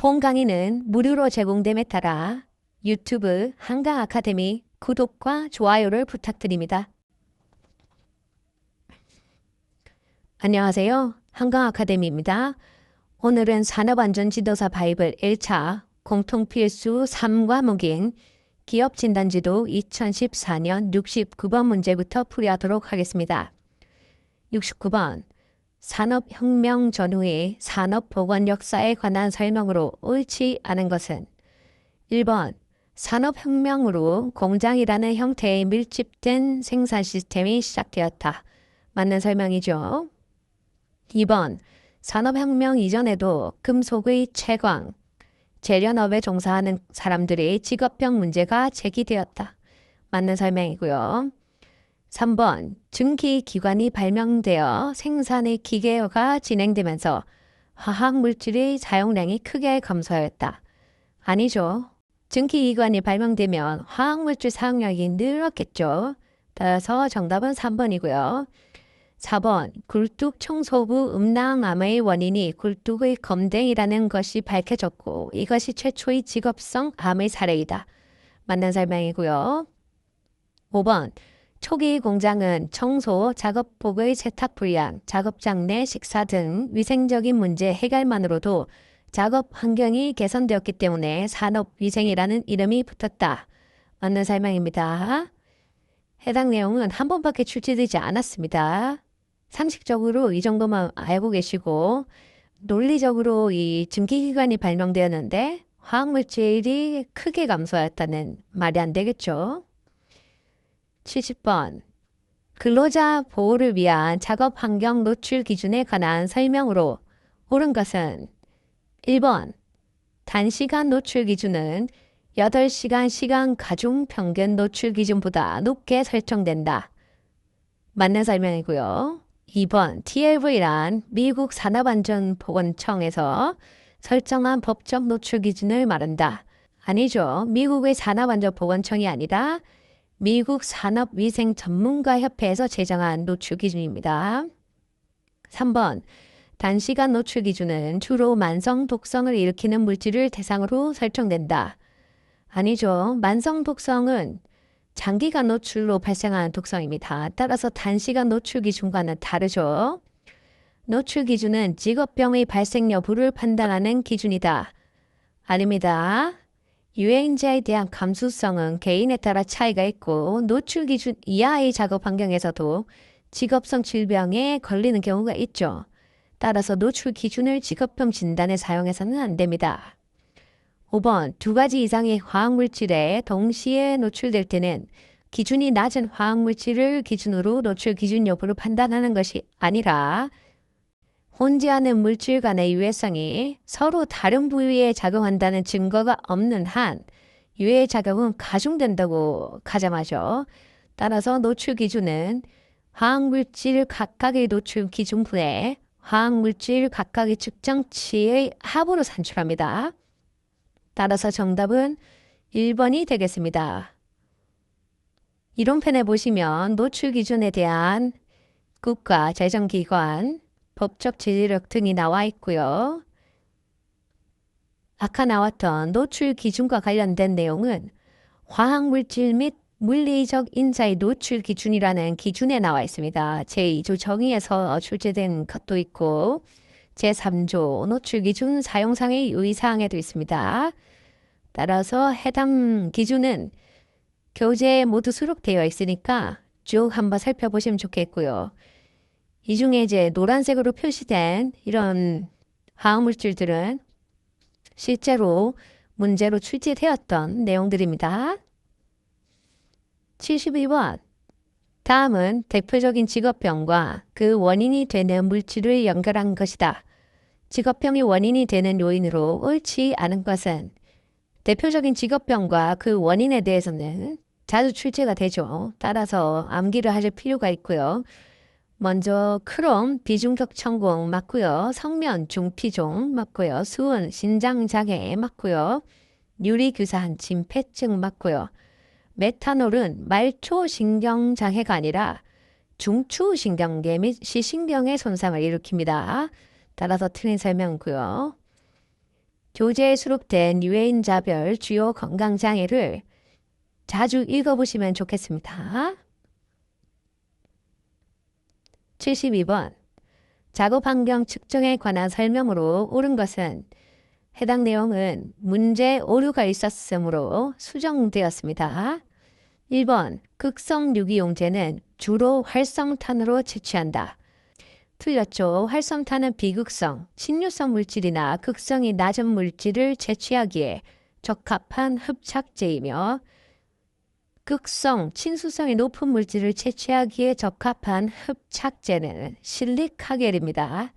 본 강의는 무료로 제공됨에 따라 유튜브 한강 아카데미 구독과 좋아요를 부탁드립니다. 안녕하세요. 한강 아카데미입니다. 오늘은 산업안전지도사 바이블 1차 공통필수 3과목인 기업진단지도 2014년 69번 문제부터 풀이하도록 하겠습니다. 69번 산업혁명 전후의 산업보건 역사에 관한 설명으로 옳지 않은 것은 1번 산업혁명으로 공장이라는 형태의 밀집된 생산 시스템이 시작되었다. 맞는 설명이죠. 2번 산업혁명 이전에도 금속의 채광, 재련업에 종사하는 사람들의 직업병 문제가 제기되었다. 맞는 설명이고요. 3번 증기기관이 발명되어 생산의 기계화가 진행되면서 화학물질의 사용량이 크게 감소하였다. 아니죠. 증기기관이 발명되면 화학물질 사용량이 늘었겠죠. 따라서 정답은 3번이고요. 4번 굴뚝 청소부 음낭암의 원인이 굴뚝의 검댕이라는 것이 밝혀졌고 이것이 최초의 직업성 암의 사례이다. 맞는 설명이고요. 5번 초기 공장은 청소, 작업복의 세탁 불량, 작업장 내 식사 등 위생적인 문제 해결만으로도 작업 환경이 개선되었기 때문에 산업위생이라는 이름이 붙었다. 맞는 설명입니다. 해당 내용은 한 번밖에 출제되지 않았습니다. 상식적으로 이 정도만 알고 계시고 논리적으로 이 증기기관이 발명되었는데 화학물질이 크게 감소하였다는 말이 안 되겠죠. 70번 근로자 보호를 위한 작업 환경 노출 기준에 관한 설명으로 옳은 것은 1번 단시간 노출 기준은 8시간 시간 가중 평균 노출 기준보다 높게 설정된다. 맞는 설명이고요. 2번 TLV란 미국 산업안전보건청에서 설정한 법적 노출 기준을 말한다. 아니죠. 미국의 산업안전보건청이 아니라 미국 산업위생전문가협회에서 제정한 노출 기준입니다. 3번 단시간 노출 기준은 주로 만성 독성을 일으키는 물질을 대상으로 설정된다. 아니죠. 만성 독성은 장기간 노출로 발생하는 독성입니다. 따라서 단시간 노출 기준과는 다르죠. 노출 기준은 직업병의 발생 여부를 판단하는 기준이다. 아닙니다. 유해인자에 대한 감수성은 개인에 따라 차이가 있고 노출 기준 이하의 작업 환경에서도 직업성 질병에 걸리는 경우가 있죠. 따라서 노출 기준을 직업병 진단에 사용해서는 안 됩니다. 5번 두 가지 이상의 화학물질에 동시에 노출될 때는 기준이 낮은 화학물질을 기준으로 노출 기준 여부를 판단하는 것이 아니라 혼재하는 물질 간의 유해성이 서로 다른 부위에 작용한다는 증거가 없는 한 유해 작용은 가중된다고 가정하죠. 따라서 노출 기준은 화학물질 각각의 노출 기준분에 화학물질 각각의 측정치의 합으로 산출합니다. 따라서 정답은 1번이 되겠습니다. 이론편에 보시면 노출 기준에 대한 국가, 재정기관, 법적 지지력 등이 나와 있고요. 아까 나왔던 노출 기준과 관련된 내용은 화학물질 및 물리적 인자의 노출 기준이라는 기준에 나와 있습니다. 제2조 정의에서 출제된 것도 있고 제3조 노출 기준 사용상의 유의사항에도 있습니다. 따라서 해당 기준은 교재에 모두 수록되어 있으니까 쭉 한번 살펴보시면 좋겠고요. 이 중에 이제 노란색으로 표시된 이런 화학물질들은 실제로 문제로 출제되었던 내용들입니다. 72번 다음은 대표적인 직업병과 그 원인이 되는 물질을 연결한 것이다. 직업병이 원인이 되는 요인으로 옳지 않은 것은 대표적인 직업병과 그 원인에 대해서는 자주 출제가 되죠. 따라서 암기를 하실 필요가 있고요. 먼저 크롬 비중격 천공 맞고요. 성면 중피종 맞고요. 수은 신장장애 맞고요. 유리규산 진폐증 맞고요. 메탄올은 말초신경장애가 아니라 중추신경계 및 시신경의 손상을 일으킵니다. 따라서 틀린 설명이고요. 교재에 수록된 유해인자별 주요 건강장애를 자주 읽어보시면 좋겠습니다. 72번. 작업 환경 측정에 관한 설명으로 옳은 것은 해당 내용은 문제 오류가 있었으므로 수정되었습니다. 1번. 극성 유기용제는 주로 활성탄으로 채취한다. 틀렸죠. 활성탄은 비극성, 친유성 물질이나 극성이 낮은 물질을 채취하기에 적합한 흡착제이며 극성, 친수성이 높은 물질을 채취하기에 적합한 흡착제는 실리카겔입니다.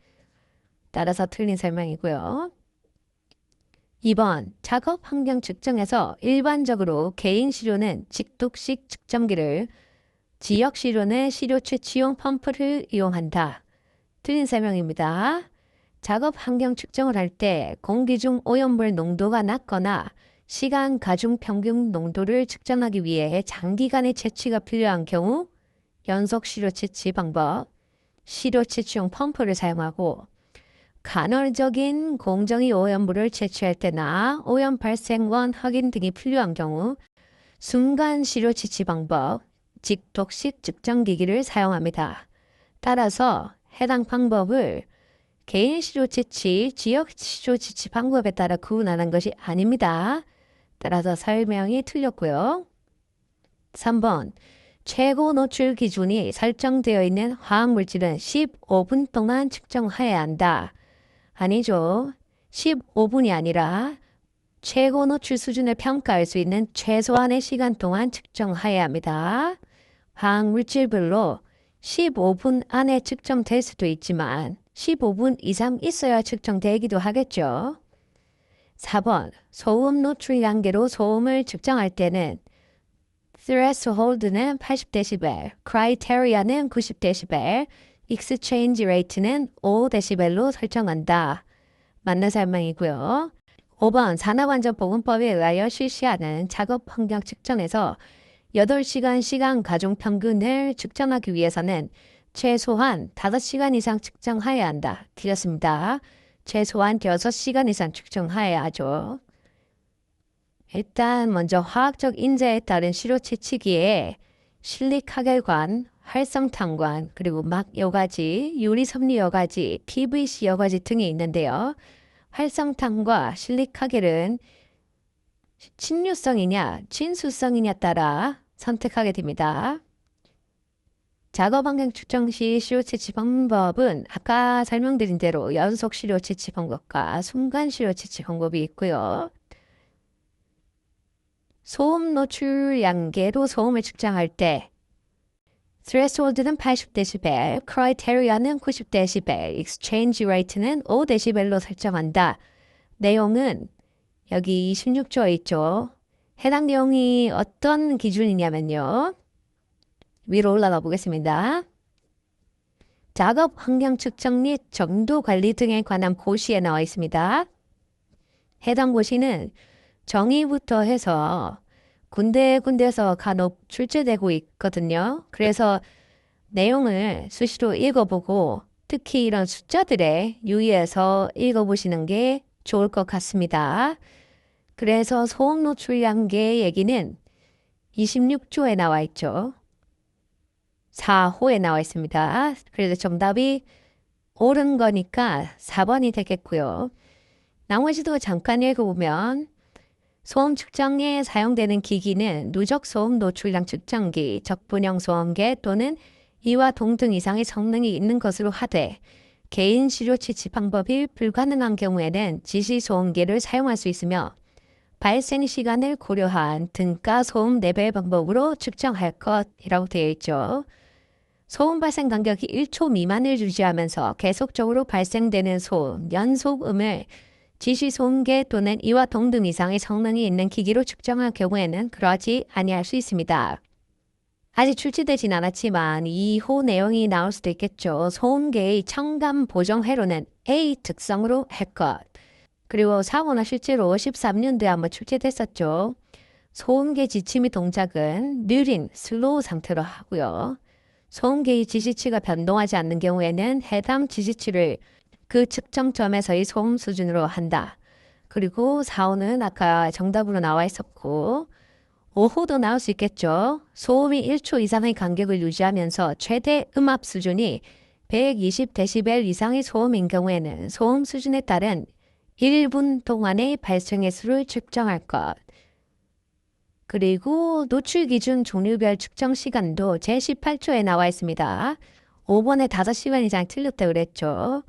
따라서 틀린 설명이고요. 2번. 작업 환경 측정에서 일반적으로 개인 시료는 직독식 측정기를, 지역 시료는 시료 채취용 펌프를 이용한다. 틀린 설명입니다. 작업 환경 측정을 할 때 공기 중 오염물 농도가 낮거나 시간 가중 평균 농도를 측정하기 위해 장기간의 채취가 필요한 경우 연속 시료 채취 방법, 시료 채취용 펌프를 사용하고 간헐적인 공정위 오염물을 채취할 때나 오염 발생원 확인 등이 필요한 경우 순간 시료 채취 방법, 직독식 측정기기를 사용합니다. 따라서 해당 방법을 개인 시료 채취, 지역 시료 채취 방법에 따라 구분하는 것이 아닙니다. 따라서 설명이 틀렸고요. 3번. 최고 노출 기준이 설정되어 있는 화학물질은 15분 동안 측정해야 한다. 아니죠. 15분이 아니라 최고 노출 수준을 평가할 수 있는 최소한의 시간 동안 측정해야 합니다. 화학물질별로 15분 안에 측정될 수도 있지만 15분 이상 있어야 측정되기도 하겠죠. 4번. 소음 노출 단계로 소음을 측정할 때는 threshold는 80dB, criteria는 90dB, exchange rate는 5dB로 설정한다. 맞는 설명이고요. 5번. 산업안전보건법에 의하여 실시하는 작업 환경 측정에서 8시간 시간 가중 평균을 측정하기 위해서는 최소한 5시간 이상 측정해야 한다. 틀렸습니다. 최소한 6시간 이상 측정해야 하죠. 일단 먼저 화학적 인자에 따른 시료 채취기에 실리카겔관, 활성탄관, 그리고 막 여과지, 유리섬유 여과지, PVC 여과지 등이 있는데요. 활성탄과 실리카겔은 친유성이냐, 친수성이냐 따라 선택하게 됩니다. 작업 환경 측정 시 시료 채취 방법은 아까 설명드린 대로 연속 시료 채취 방법과 순간 시료 채취 방법이 있고요. 소음 노출 양계로 소음을 측정할 때 threshold는 80dB, criteria는 90dB, exchange rate는 5dB로 설정한다. 내용은 여기 26조에 있죠. 해당 내용이 어떤 기준이냐면요. 위로 올라가 보겠습니다. 작업 환경 측정 및 정도 관리 등에 관한 고시에 나와 있습니다. 해당 고시는 정의부터 해서 군데군데에서 간혹 출제되고 있거든요. 그래서 내용을 수시로 읽어보고 특히 이런 숫자들에 유의해서 읽어보시는 게 좋을 것 같습니다. 그래서 소음 노출 양계 얘기는 26조에 나와 있죠. 4호에 나와 있습니다. 그래서 정답이 옳은 거니까 4번이 되겠고요. 나머지도 잠깐 읽어보면 소음 측정에 사용되는 기기는 누적 소음 노출량 측정기, 적분형 소음계 또는 이와 동등 이상의 성능이 있는 것으로 하되 개인 시료 채취 방법이 불가능한 경우에는 지시 소음계를 사용할 수 있으며 발생 시간을 고려한 등가 소음 레벨 방법으로 측정할 것이라고 되어 있죠. 소음 발생 간격이 1초 미만을 유지하면서 계속적으로 발생되는 소음, 연소음을 지시 소음계 또는 이와 동등 이상의 성능이 있는 기기로 측정할 경우에는 그러하지 아니할 수 있습니다. 아직 출시되진 않았지만 2호 내용이 나올 수도 있겠죠. 소음계의 첨감 보정 회로는 A 특성으로 할 것. 그리고 4호는 실제로 13년도에 한번 출시됐었죠. 소음계 지침 및 동작은 느린 슬로우 상태로 하고요. 소음계의 지시치가 변동하지 않는 경우에는 해당 지시치를 그 측정점에서의 소음 수준으로 한다. 그리고 4, 5는 아까 정답으로 나와 있었고 5호도 나올 수 있겠죠. 소음이 1초 이상의 간격을 유지하면서 최대 음압 수준이 120데시벨 이상의 소음인 경우에는 소음 수준에 따른 1분 동안의 발생 횟수를 측정할 것. 그리고 노출 기준 종류별 측정 시간도 제18조에 나와 있습니다. 5번에 5시간 이상 틀렸다고 그랬죠.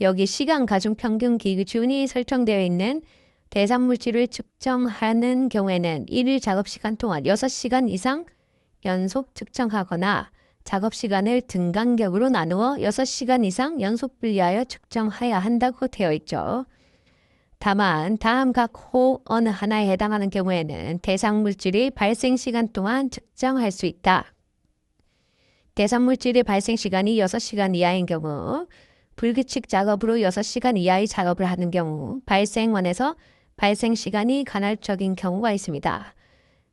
여기 시간 가중 평균 기준이 설정되어 있는 대상 물질을 측정하는 경우에는 1일 작업 시간 동안 6시간 이상 연속 측정하거나 작업 시간을 등간격으로 나누어 6시간 이상 연속 분리하여 측정해야 한다고 되어 있죠. 다만 다음 각 호 어느 하나에 해당하는 경우에는 대상 물질이 발생 시간 동안 측정할 수 있다. 대상 물질의 발생 시간이 6시간 이하인 경우, 불규칙 작업으로 6시간 이하의 작업을 하는 경우 발생원에서 발생 시간이 간헐적인 경우가 있습니다.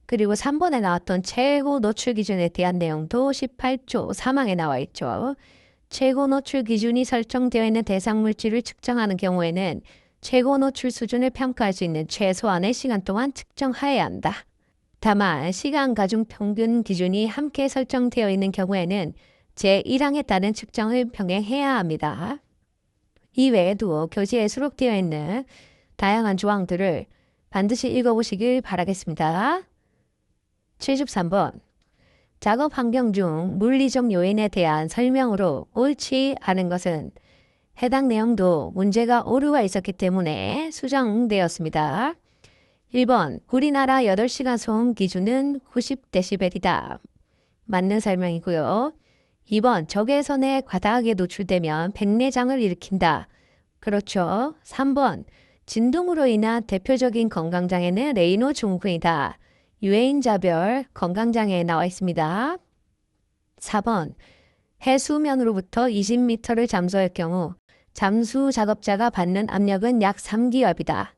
그리고 3번에 나왔던 최고 노출 기준에 대한 내용도 18조 3항에 나와 있죠. 최고 노출 기준이 설정되어 있는 대상 물질을 측정하는 경우에는 최고 노출 수준을 평가할 수 있는 최소한의 시간 동안 측정해야 한다. 다만 시간 가중 평균 기준이 함께 설정되어 있는 경우에는 제1항에 따른 측정을 병행해야 합니다. 이외에도 교재에 수록되어 있는 다양한 조항들을 반드시 읽어보시길 바라겠습니다. 73번. 작업 환경 중 물리적 요인에 대한 설명으로 옳지 않은 것은 해당 내용도 문제가 오류가 있었기 때문에 수정되었습니다. 1번. 우리나라 8시간 소음 기준은 90데시벨이다. 맞는 설명이고요. 2번. 적외선에 과다하게 노출되면 백내장을 일으킨다. 그렇죠. 3번. 진동으로 인한 대표적인 건강장애는 레이노 증후군이다. 유해인자별 건강장애에 나와 있습니다. 4번. 해수면으로부터 20m를 잠수할 경우 잠수 작업자가 받는 압력은 약 3기압이다.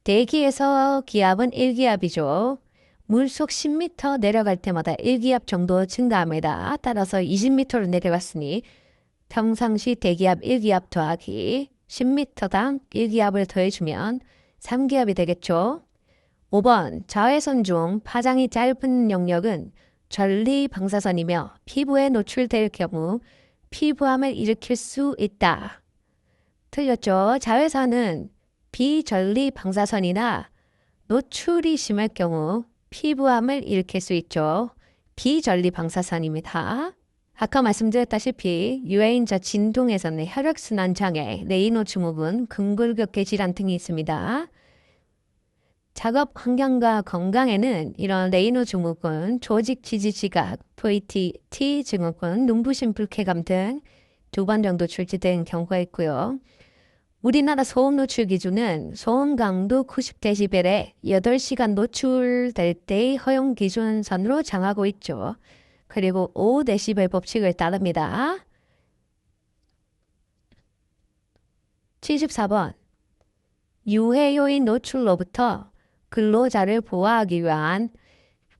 대기에서 기압은 1기압이죠. 물속 10m 내려갈 때마다 1기압 정도 증가합니다. 따라서 20m로 내려갔으니 평상시 대기압 1기압 더하기 10m당 1기압을 더해주면 3기압이 되겠죠. 5번. 자외선 중 파장이 짧은 영역은 전리 방사선이며 피부에 노출될 경우 피부암을 일으킬 수 있다. 틀렸죠. 자외선은 비전리 방사선이나 노출이 심할 경우 피부암을 일으킬 수 있죠. 비전리 방사선입니다. 아까 말씀드렸다시피 유해인자 진동에서는 혈액순환 장애, 레이노 증후군, 근골격계 질환 등이 있습니다. 작업 환경과 건강에는 이런 레이노 증후군, 조직 지지 지각, VTT 증후군, 눈부심 불쾌감 등 2번 정도 출제된 경우가 있고요. 우리나라 소음 노출 기준은 소음 강도 90데시벨에 8시간 노출될 때의 허용 기준선으로 정하고 있죠. 그리고 5데시벨 법칙을 따릅니다. 74번. 유해 요인 노출로부터 근로자를 보호하기 위한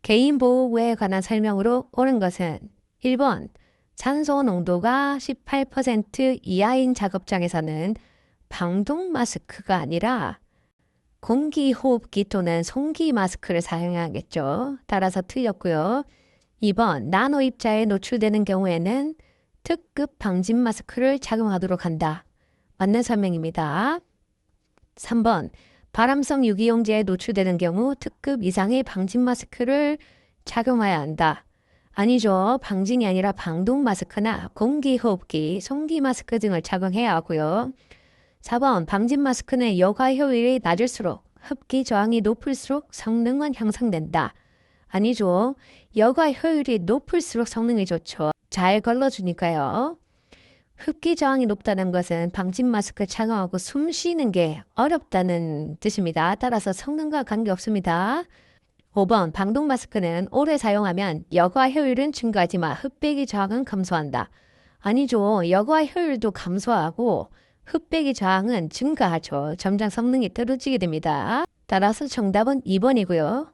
개인보호구에 관한 설명으로 옳은 것은 1번. 산소 농도가 18% 이하인 작업장에서는 방독 마스크가 아니라 공기호흡기 또는 송기 마스크를 사용해야겠죠. 따라서 틀렸고요. 2번. 나노 입자에 노출되는 경우에는 특급 방진 마스크를 착용하도록 한다. 맞는 설명입니다. 3번. 발암성 유기용제에 노출되는 경우 특급 이상의 방진 마스크를 착용해야 한다. 아니죠. 방진이 아니라 방독 마스크나 공기호흡기, 송기 마스크 등을 착용해야 하고요. 4번. 방진 마스크는 여과 효율이 낮을수록 흡기 저항이 높을수록 성능은 향상된다. 아니죠. 여과 효율이 높을수록 성능이 좋죠. 잘 걸러주니까요. 흡기 저항이 높다는 것은 방진 마스크 착용하고 숨 쉬는 게 어렵다는 뜻입니다. 따라서 성능과 관계없습니다. 5번. 방독 마스크는 오래 사용하면 여과 효율은 증가하지만 흡배기 저항은 감소한다. 아니죠. 여과 효율도 감소하고 흡배기 저항은 증가하죠. 점점 성능이 떨어지게 됩니다. 따라서 정답은 2번이고요.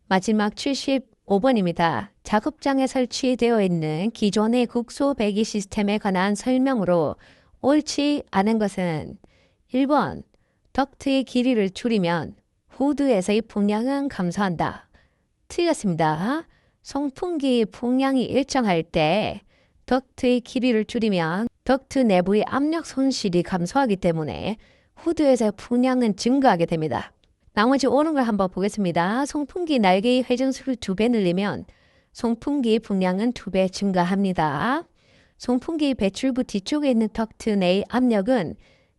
마지막 75번입니다. 작업장에 설치되어 있는 기존의 국소 배기 시스템에 관한 설명으로 옳지 않은 것은 1번. 덕트의 길이를 줄이면 후드에서의 풍량은 감소한다. 틀렸습니다. 송풍기의 풍량이 일정할 때 덕트의 길이를 줄이면 덕트 내부의 압력 손실이 감소하기 때문에 후드에서의 풍량은 증가하게 됩니다. 나머지 옳은 걸 한번 보겠습니다. 송풍기 날개의 회전수를 2배 늘리면 송풍기의 풍량은 2배 증가합니다. 송풍기 배출부 뒤쪽에 있는 덕트 내의 압력은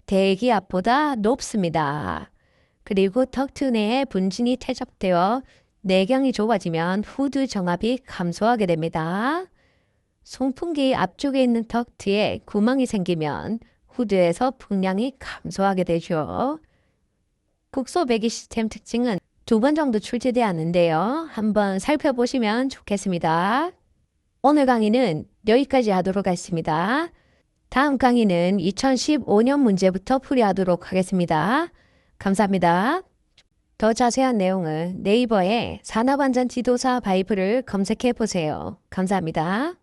대기압보다 높습니다. 그리고 덕트 내에 분진이 퇴적되어 내경이 좁아지면 후드 정압이 감소하게 됩니다. 송풍기 앞쪽에 있는 덕트에 구멍이 생기면 후드에서 풍량이 감소하게 되죠. 국소 배기 시스템 특징은 2번 정도 출제되었는데요. 한번 살펴보시면 좋겠습니다. 오늘 강의는 여기까지 하도록 하겠습니다. 다음 강의는 2015년 문제부터 풀이하도록 하겠습니다. 감사합니다. 더 자세한 내용은 네이버에 산업안전지도사 바이블을 검색해 보세요. 감사합니다.